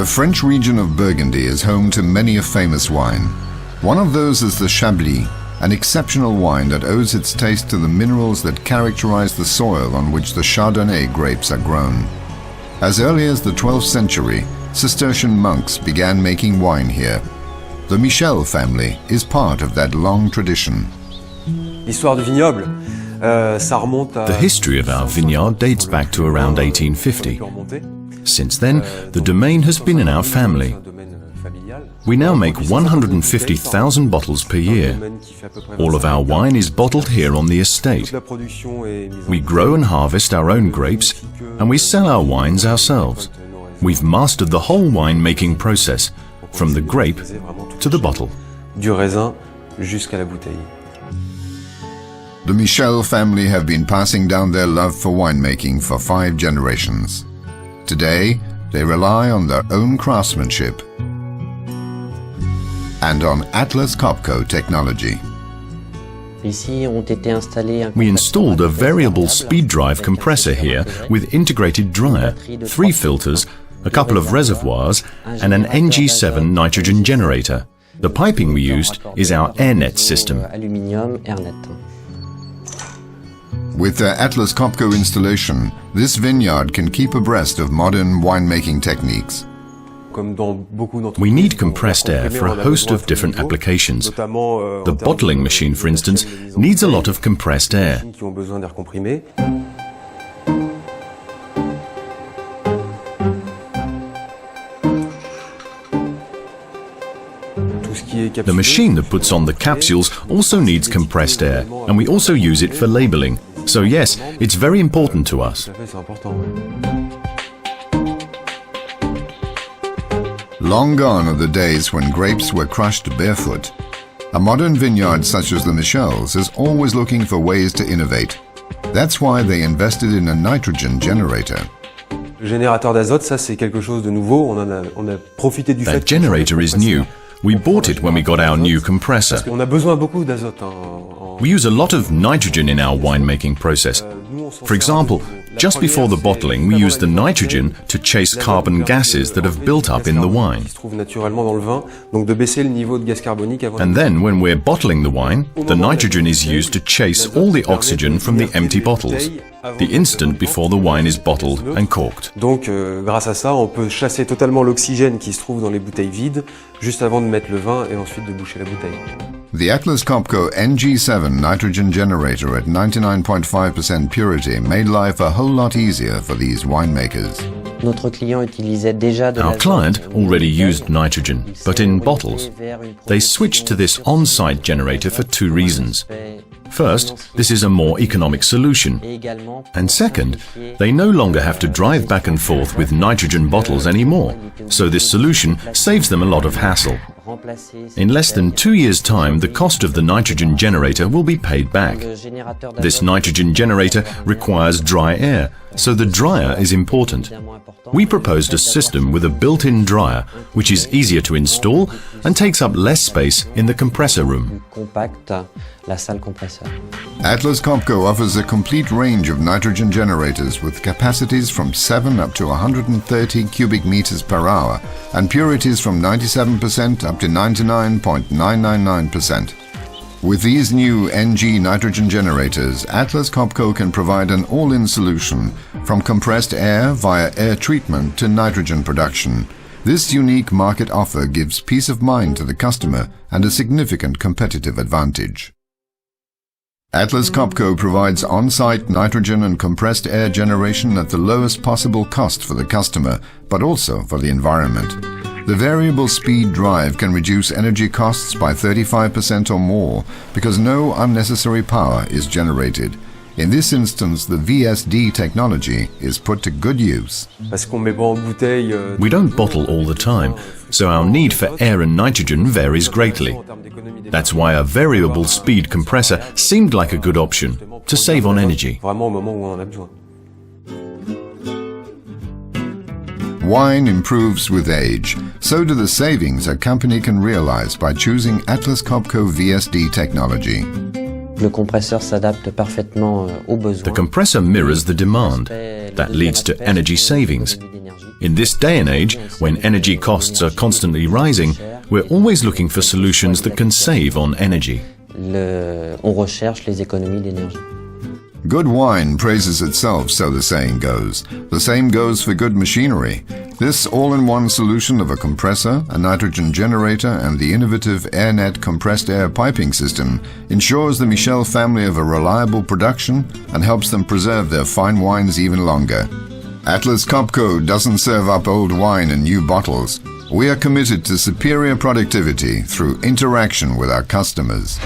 The French region of Burgundy is home to many a famous wine. One of those is the Chablis, an exceptional wine that owes its taste to the minerals that characterize the soil on which the Chardonnay grapes are grown. As early as the 12th century, Cistercian monks began making wine here. The Michel family is part of that long tradition. The history of our vineyard dates back to around 1850. Since then, the domain has been in our family. We now make 150,000 bottles per year. All of our wine is bottled here on the estate. We grow and harvest our own grapes, and we sell our wines ourselves. We've mastered the whole wine-making process, from the grape to the bottle. Du raisin jusqu'à la bouteille. The Michel family have been passing down their love for winemaking for 5 generations. Today, they rely on their own craftsmanship and on Atlas Copco technology. We installed a variable speed drive compressor here with integrated dryer, 3 filters, a couple of reservoirs, and an NG7 nitrogen generator. The piping we used is our AirNet system. With their Atlas Copco installation, this vineyard can keep abreast of modern winemaking techniques. We need compressed air for a host of different applications. The bottling machine, for instance, needs a lot of compressed air. The machine that puts on the capsules also needs compressed air, and we also use it for labeling. So yes, it's very important to us. Long gone are the days when grapes were crushed barefoot. A modern vineyard such as the Michels is always looking for ways to innovate. That's why they invested in a nitrogen generator. That generator is new. We bought it when we got our new compressor. We use a lot of nitrogen in our winemaking process. For example, just before the bottling, we use the nitrogen to chase carbon gases that have built up in the wine. And then, when we're bottling the wine, the nitrogen is used to chase all the oxygen from the empty bottles, the instant before the wine is bottled and corked. Donc, grâce à ça, on peut chasser totalement l'oxygène qui se trouve dans les bouteilles vides, juste avant de mettre le vin et ensuite de boucher la bouteille. The Atlas Copco NG7 nitrogen generator at 99.5% purity made life a whole lot easier for these winemakers. Our client already used nitrogen, but in bottles. They switched to this on-site generator for 2 reasons. First, this is a more economic solution. And second, they no longer have to drive back and forth with nitrogen bottles anymore, so this solution saves them a lot of hassle. In less than 2 years' time, the cost of the nitrogen generator will be paid back. This nitrogen generator requires dry air, so the dryer is important. We proposed a system with a built-in dryer, which is easier to install and takes up less space in the compressor room. Atlas Copco offers a complete range of nitrogen generators with capacities from 7 up to 130 cubic meters per hour and purities from 97% up to 99.999%. With these new NG nitrogen generators, Atlas Copco can provide an all-in solution from compressed air via air treatment to nitrogen production. This unique market offer gives peace of mind to the customer and a significant competitive advantage. Atlas Copco provides on-site nitrogen and compressed air generation at the lowest possible cost for the customer, but also for the environment. The variable speed drive can reduce energy costs by 35% or more because no unnecessary power is generated. In this instance, the VSD technology is put to good use. We don't bottle all the time, so our need for air and nitrogen varies greatly. That's why a variable speed compressor seemed like a good option to save on energy. Wine improves with age. So do the savings a company can realize by choosing Atlas Copco VSD technology. The compressor mirrors the demand. That leads to energy savings. In this day and age, when energy costs are constantly rising, we're always looking for solutions that can save on energy. On recherche les économies d'énergie. Good wine praises itself, so the saying goes. The same goes for good machinery. This all-in-one solution of a compressor, a nitrogen generator, and the innovative AirNet compressed air piping system ensures the Michel family of a reliable production and helps them preserve their fine wines even longer. Atlas Copco doesn't serve up old wine in new bottles. We are committed to superior productivity through interaction with our customers.